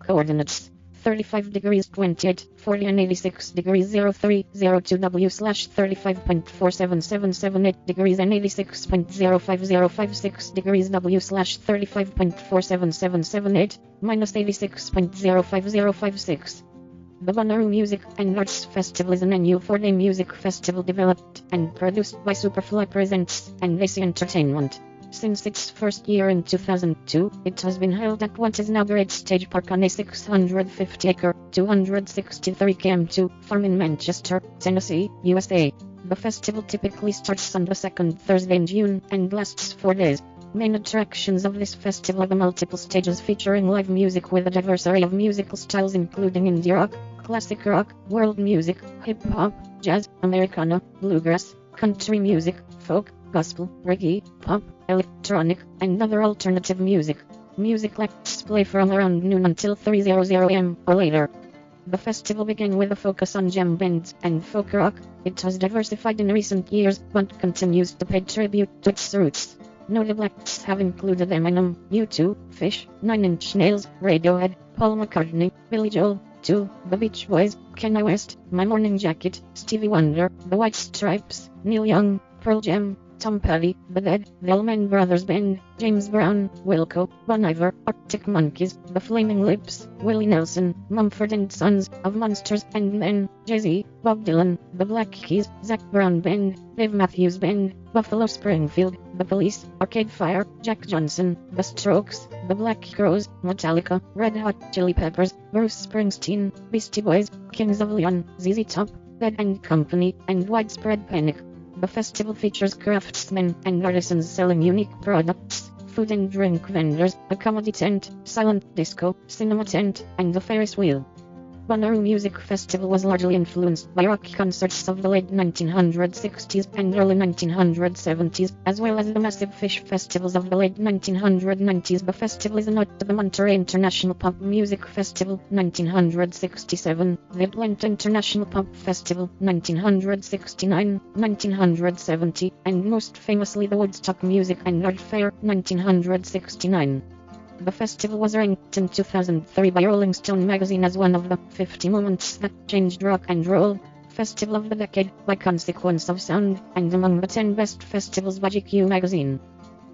Coordinates 35 degrees 28, 40 and 86 degrees 0302 W/35.47778 degrees and 86.05056 degrees W/35.47778 minus 86.05056. The Bonnaroo Music and Arts Festival is an annual 4-day music festival developed and produced by Superfly Presents and AC Entertainment. Since its first year in 2002, it has been held at what is now Great Stage Park on a 650-acre, 263 km2 farm in Manchester, Tennessee, USA. The festival typically starts on the second Thursday in June and lasts 4 days. Main attractions of this festival are the multiple stages featuring live music with a diverse array of musical styles including indie rock, classic rock, world music, hip-hop, jazz, americana, bluegrass, country music, folk, gospel, reggae, pop, electronic, and other alternative music. Music acts play from around noon until 3:00 am or later. The festival began with a focus on jam bands and folk rock. It has diversified in recent years, but continues to pay tribute to its roots. Notable acts have included Eminem, U2, Fish, 9 Inch Nails, Radiohead, Paul McCartney, Billy Joel, 2, The Beach Boys, Kanye West, My Morning Jacket, Stevie Wonder, The White Stripes, Neil Young, Pearl Jam, Tom Petty, The Dead, The Allman Brothers Band, James Brown, Wilco, Bon Iver, Arctic Monkeys, The Flaming Lips, Willie Nelson, Mumford and Sons, Of Monsters and Men, Jay-Z, Bob Dylan, The Black Keys, Zac Brown Band, Dave Matthews Band, Buffalo Springfield, The Police, Arcade Fire, Jack Johnson, The Strokes, The Black Crowes, Metallica, Red Hot Chili Peppers, Bruce Springsteen, Beastie Boys, Kings of Leon, ZZ Top, Dead and Company, and Widespread Panic. The festival features craftsmen and artisans selling unique products, food and drink vendors, a comedy tent, silent disco, cinema tent, and a Ferris wheel. Bonnaroo Music Festival was largely influenced by rock concerts of the late 1960s and early 1970s, as well as the massive Fish festivals of the late 1990s. The festival is a nod to the Monterey International Pop Music Festival, 1967, the Atlanta International Pop Festival, 1969, 1970, and most famously the Woodstock Music and Art Fair, 1969. The festival was ranked in 2003 by Rolling Stone magazine as one of the 50 moments that changed rock and roll. Festival of the Decade by Consequence of Sound, and among the 10 best festivals by GQ magazine.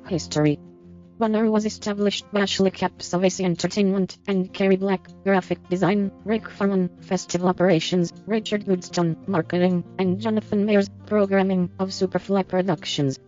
History. Bonnaroo was established by Ashley Capps of AC Entertainment and Kerry Black, graphic design, Rick Farman, festival operations, Richard Goodstone, marketing, and Jonathan Mayers, programming of Superfly Productions.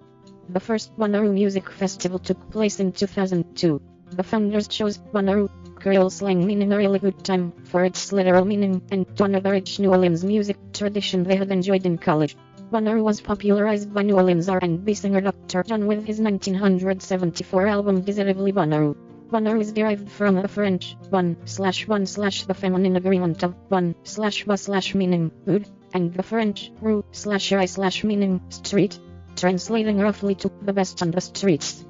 The first Bonnaroo Music Festival took place in 2002. The founders chose Bonnaroo, Creole slang meaning a really good time, for its literal meaning, and to honor the rich New Orleans music tradition they had enjoyed in college. Bonnaroo was popularized by New Orleans R&B singer Dr. John with his 1974 album Decisively Bonnaroo. Bonnaroo is derived from the French bon/bon/ the feminine agreement of bon/ba/ meaning good, and the French rue/I/ meaning street, translating roughly to the best on the streets.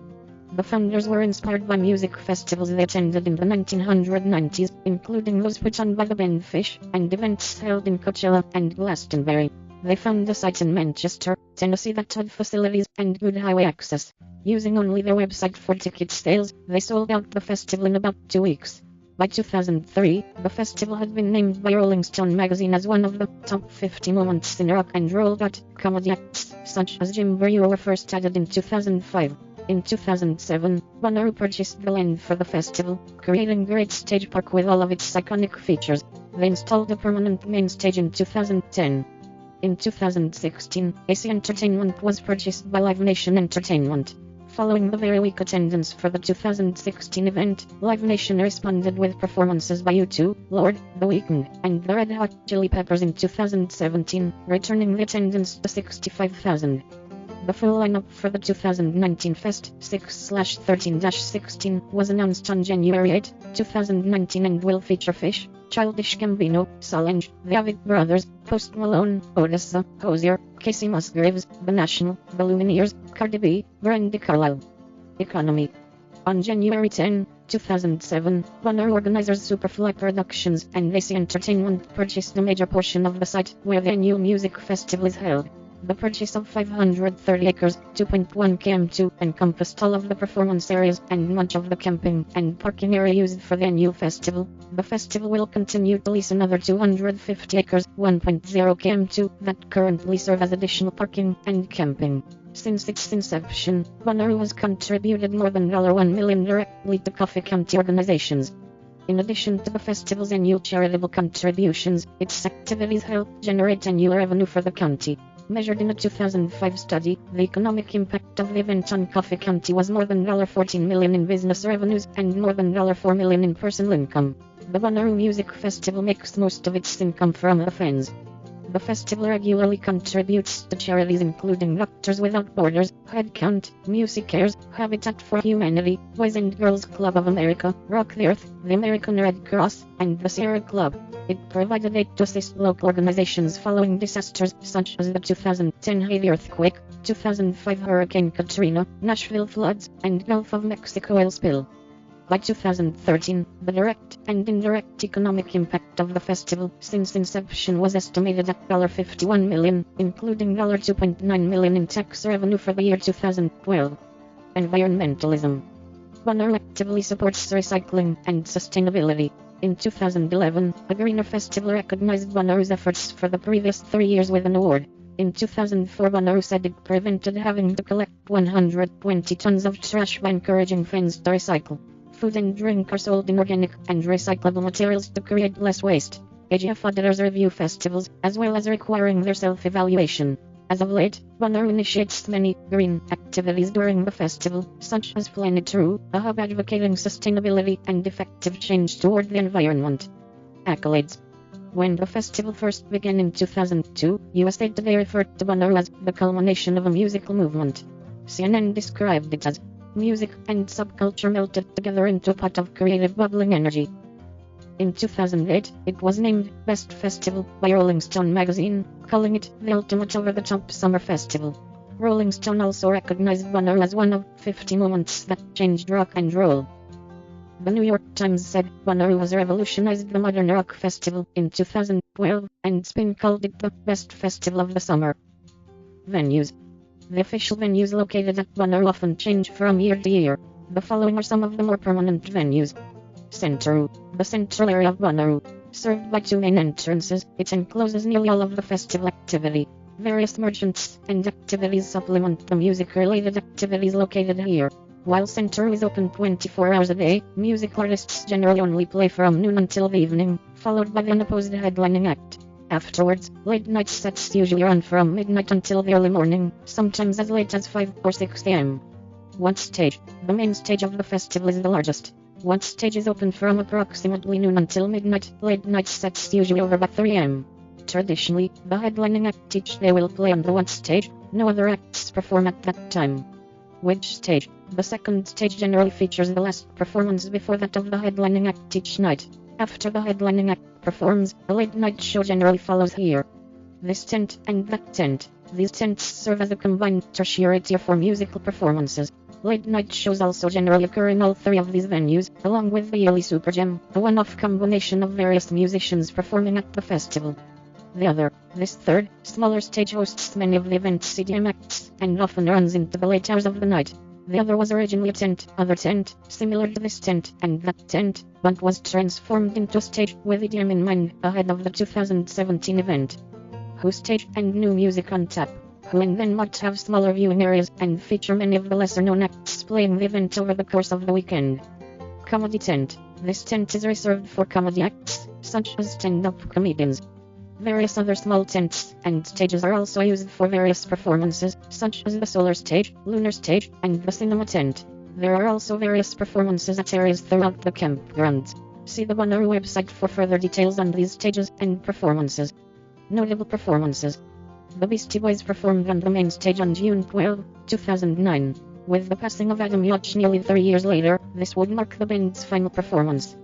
The founders were inspired by music festivals they attended in the 1990s, including those put on by the band Fish, and events held in Coachella and Glastonbury. They found a site in Manchester, Tennessee that had facilities and good highway access. Using only their website for ticket sales, they sold out the festival in about 2 weeks. By 2003, the festival had been named by Rolling Stone magazine as one of the top 50 moments in rock and roll. Comedy acts such as Jim Breuer were first added in 2005. In 2007, Bonnaroo purchased the land for the festival, creating Great Stage Park with all of its iconic features. They installed a permanent main stage in 2010. In 2016, AC Entertainment was purchased by Live Nation Entertainment. Following the very weak attendance for the 2016 event, Live Nation responded with performances by U2, Lorde, The Weeknd, and the Red Hot Chili Peppers in 2017, returning the attendance to 65,000. The full lineup for the 2019 Fest 6/13-16 was announced on January 8, 2019 and will feature Fish, Childish Gambino, Solange, The Avett Brothers, Post Malone, Odessa, Hozier, Casey Musgraves, The National, The Lumineers, Cardi B, Brandi Carlile. Economy. On January 10, 2007, Bonnaroo organizers Superfly Productions and AC Entertainment purchased a major portion of the site where the annual music festival is held. The purchase of 530 acres, 2.1 km2, encompassed all of the performance areas and much of the camping and parking area used for the annual festival. The festival will continue to lease another 250 acres, 1.0 km2, that currently serve as additional parking and camping. Since its inception, Bonnaroo has contributed more than $1 million directly to Coffee County organizations. In addition to the festival's annual charitable contributions, its activities help generate annual revenue for the county. Measured in a 2005 study, the economic impact of the event on Coffee County was more than $14 million in business revenues and more than $4 million in personal income. The Bonnaroo Music Festival makes most of its income from the fans. The festival regularly contributes to charities including Doctors Without Borders, Headcount, MusiCares, Habitat for Humanity, Boys and Girls Club of America, Rock the Earth, the American Red Cross, and the Sierra Club. It provided aid to assist local organizations following disasters such as the 2010 Haiti earthquake, 2005 Hurricane Katrina, Nashville floods, and Gulf of Mexico oil spill. By 2013, the direct and indirect economic impact of the festival since inception was estimated at $51 million, including $2.9 million in tax revenue for the year 2012. Environmentalism. Bonnaroo actively supports recycling and sustainability. In 2011, a Greener Festival recognized Bonnaroo's efforts for the previous 3 years with an award. In 2004, Bonnaroo said it prevented having to collect 120 tons of trash by encouraging fans to recycle. Food and drink are sold in organic and recyclable materials to create less waste. AGF auditors review festivals, as well as requiring their self-evaluation. As of late, Bonnaroo initiates many green activities during the festival, such as Bonnaroo, a hub advocating sustainability and effective change toward the environment. Accolades. When the festival first began in 2002, USA Today referred to Bonnaroo as the culmination of a musical movement. CNN described it as music and subculture melted together into a pot of creative bubbling energy. In 2008, it was named Best Festival by Rolling Stone magazine, calling it the ultimate over-the-top summer festival. Rolling Stone also recognized Bonnaroo as one of 50 moments that changed rock and roll. The New York Times said Bonnaroo has revolutionized the modern rock festival in 2012, and Spin called it the best festival of the summer. Venues. The official venues located at Bonnaroo often change from year to year. The following are some of the more permanent venues. Centeroo. The central area of Bonnaroo. Served by two main entrances, it encloses nearly all of the festival activity. Various merchants and activities supplement the music-related activities located here. While Centeroo is open 24 hours a day, music artists generally only play from noon until the evening, followed by the unopposed headlining act. Afterwards, late-night sets usually run from midnight until the early morning, sometimes as late as 5 or 6 a.m. One stage. The main stage of the festival is the largest. One stage is open from approximately noon until midnight, late-night sets usually over by 3 a.m. Traditionally, the headlining act each day will play on the one stage, no other acts perform at that time. Which stage? The second stage generally features the last performance before that of the headlining act each night. After the headlining act performs, a late-night show generally follows here. This tent and that tent. These tents serve as a combined tertiary tier for musical performances. Late-night shows also generally occur in all three of these venues, along with the yearly Super Jam, a one-off combination of various musicians performing at the festival. This third, smaller stage hosts many of the event's EDM acts, and often runs into the late hours of the night. The other was originally a other tent, similar to this tent and that tent, but was transformed into a stage with EDM in mind ahead of the 2017 event. Who stage and new music on tap. Who and then might have smaller viewing areas and feature many of the lesser-known acts playing the event over the course of the weekend. Comedy tent. This tent is reserved for comedy acts, such as stand-up comedians. Various other small tents and stages are also used for various performances, such as the solar stage, lunar stage, and the cinema tent. There are also various performances at areas throughout the campgrounds. See the Bonnaroo website for further details on these stages and performances. Notable performances. The Beastie Boys performed on the main stage on June 12, 2009. With the passing of Adam Yauch nearly 3 years later, this would mark the band's final performance.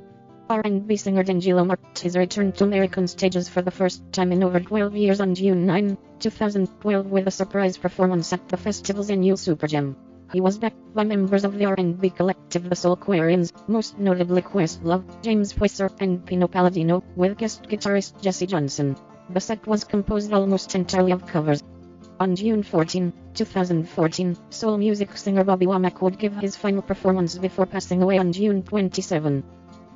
R&B singer D'Angelo marked his return to American stages for the first time in over 12 years on June 9, 2012 with a surprise performance at the festival's annual Super Jam. He was backed by members of the R&B collective The Soulquarians, most notably Questlove, James Poyser, and Pino Palladino, with guest guitarist Jesse Johnson. The set was composed almost entirely of covers. On June 14, 2014, soul music singer Bobby Womack would give his final performance before passing away on June 27.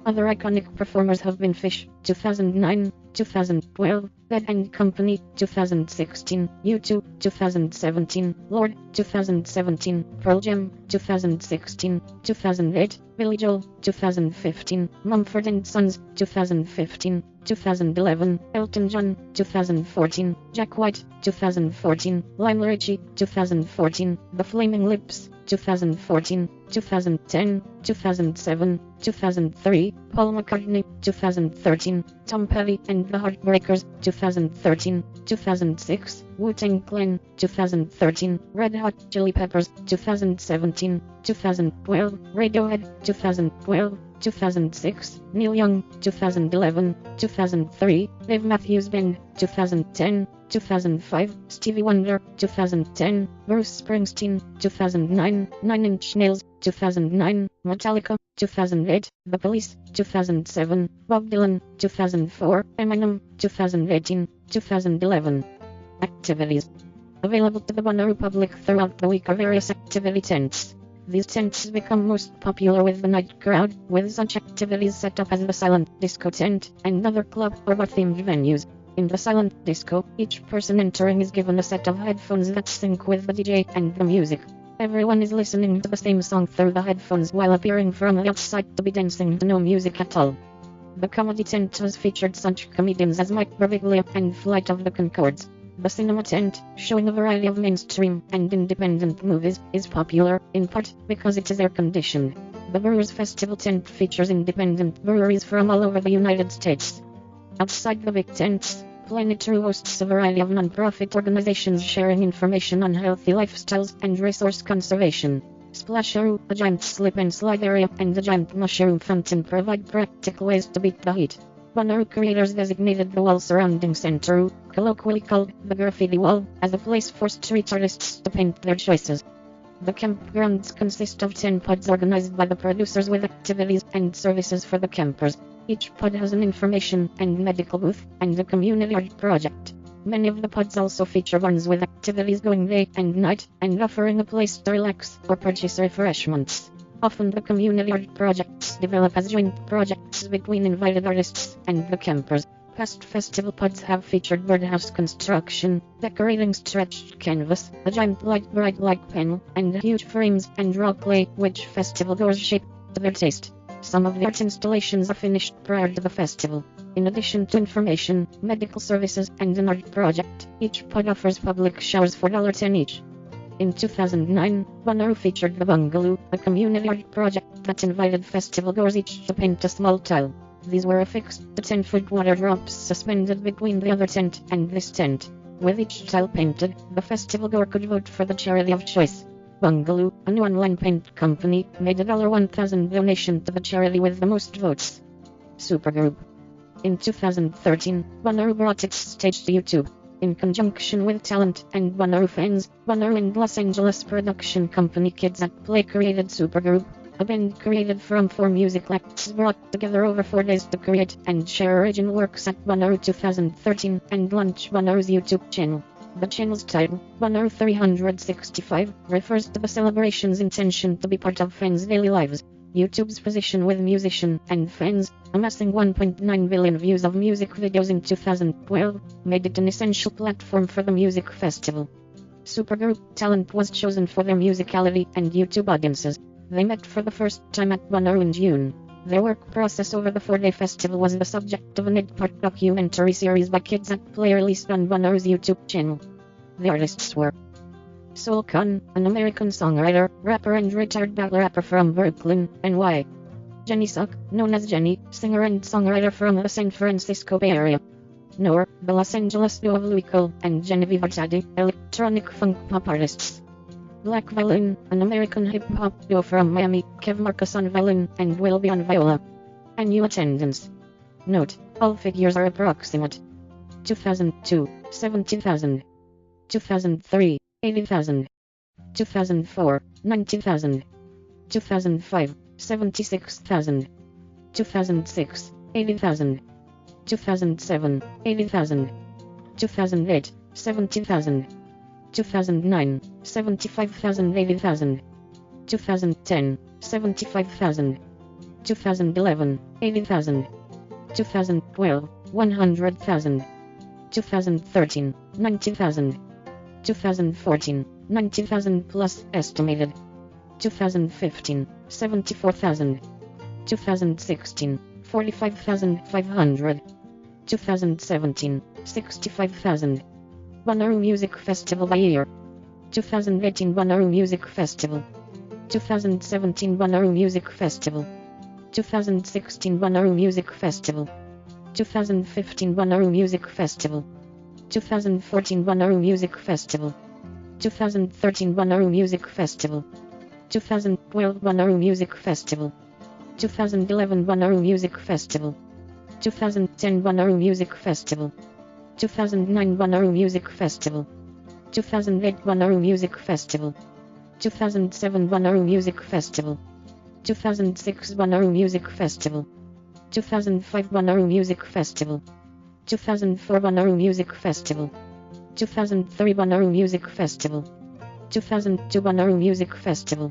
Other iconic performers have been Fish, 2009, 2012, Bad & Company, 2016, U2, 2017, Lord, 2017, Pearl Jam, 2016, 2008, Billy Joel, 2015, Mumford & Sons, 2015, 2011, Elton John, 2014, Jack White, 2014, Lionel Richie, 2014, The Flaming Lips, 2014, 2010, 2007, 2003, Paul McCartney, 2013, Tom Petty and the Heartbreakers, 2013, 2006, Wu-Tang Clan, 2013, Red Hot Chili Peppers, 2017, 2012, Radiohead, 2012, 2006, Neil Young, 2011, 2003, Dave Matthews Band, 2010, 2005, Stevie Wonder, 2010, Bruce Springsteen, 2009, Nine Inch Nails, 2009, Metallica, 2008, The Police, 2007, Bob Dylan, 2004, Eminem, 2018, 2011. Activities available to the Bonnaroo public throughout the week are various activity tents. These tents become most popular with the night crowd, with such activities set up as the silent disco tent and other club or bar-themed venues. In the silent disco, each person entering is given a set of headphones that sync with the DJ and the music. Everyone is listening to the same song through the headphones while appearing from the outside to be dancing to no music at all. The comedy tent has featured such comedians as Mike Birbiglia and Flight of the Conchords. The cinema tent, showing a variety of mainstream and independent movies, is popular, in part, because it is air-conditioned. The Brewers Festival tent features independent breweries from all over the United States. Outside the big tents, Planet Roo hosts a variety of non-profit organizations sharing information on healthy lifestyles and resource conservation. Splasharoo, a giant slip and slide area, and a giant mushroom fountain provide practical ways to beat the heat. Bonnaroo creators designated the wall surrounding Center, colloquially called the graffiti wall, as a place for street artists to paint their choices. The campgrounds consist of 10 pods organized by the producers with activities and services for the campers. Each pod has an information and medical booth, and a community art project. Many of the pods also feature barns with activities going day and night, and offering a place to relax or purchase refreshments. Often the community art projects develop as joint projects between invited artists and the campers. Past festival pods have featured birdhouse construction, decorating stretched canvas, a giant bright light panel, and huge frames and raw clay which festival goers shape to their taste. Some of the art installations are finished prior to the festival. In addition to information, medical services, and an art project, each pod offers public showers for $10 each. In 2009, Bonnaroo featured the Bungalow, a community art project that invited festival goers each to paint a small tile. These were affixed to 10-foot water drops suspended between the other tent and this tent. With each tile painted, the festival goer could vote for the charity of choice. Bungalow, a new online paint company, made a $1,000 donation to the charity with the most votes. Supergroup. In 2013, Bonnaroo brought its stage to YouTube. In conjunction with talent and Bonnaroo fans, Bonnaroo and Los Angeles production company Kids at Play created Supergroup, a band created from 4 musical acts brought together over 4 days to create and share original works at Bonnaroo 2013 and launch Bonnaroo's YouTube channel. The channel's title, Bonnaroo 365, refers to the celebration's intention to be part of fans' daily lives. YouTube's position with musicians and fans, amassing 1.9 billion views of music videos in 2012, made it an essential platform for the music festival. Supergroup talent was chosen for their musicality and YouTube audiences. They met for the first time at Bonnaroo in June. Their work process over the 4-day festival was the subject of an 8-part documentary series by Kids at Play released on Bonnaroo's YouTube channel. The artists were Soul Khan, an American songwriter, rapper and retired battle rapper from Brooklyn, NY. Jenny Suck, known as Jenny, singer and songwriter from the San Francisco Bay Area. Noor, the Los Angeles duo of Louis Cole and Genevieve Artadi, electronic funk pop artists. Black Violin, an American hip-hop duo from Miami, Kev Marcus on violin and Will Be on viola. Annual attendance. Note, all figures are approximate. 2002, 70,000. 2003, 80,000. 2004, 90,000. 2005, 76,000. 2006, 80,000. 2007, 80,000. 2008, 70,000. 2009, 75,000 80,000. 2010, 75,000. 2011, 80,000. 2012, 100,000. 2013, 90,000. 2014, 90,000 plus estimated. 2015, 74,000. 2016, 45,500. 2017, 65,000. Bonnaroo Music Festival by year. 2018 Bonnaroo Music Festival. 2017 Bonnaroo Music Festival. 2016 Bonnaroo Music Festival. 2015 Bonnaroo Music Festival. 2014 Bonnaroo Music Festival. 2013 Bonnaroo Music Festival. 2012 Bonnaroo Music Festival. 2011 Bonnaroo Music Festival. 2010 Bonnaroo Music Festival. 2009 Bonnaroo Music Festival. 2008 Bonnaroo Music Festival. 2007 Bonnaroo Music Festival. 2006 Bonnaroo Music Festival. 2005 Bonnaroo Music Festival. 2004 Bonnaroo Music Festival. 2003 Bonnaroo Music Festival. 2002 Bonnaroo Music Festival.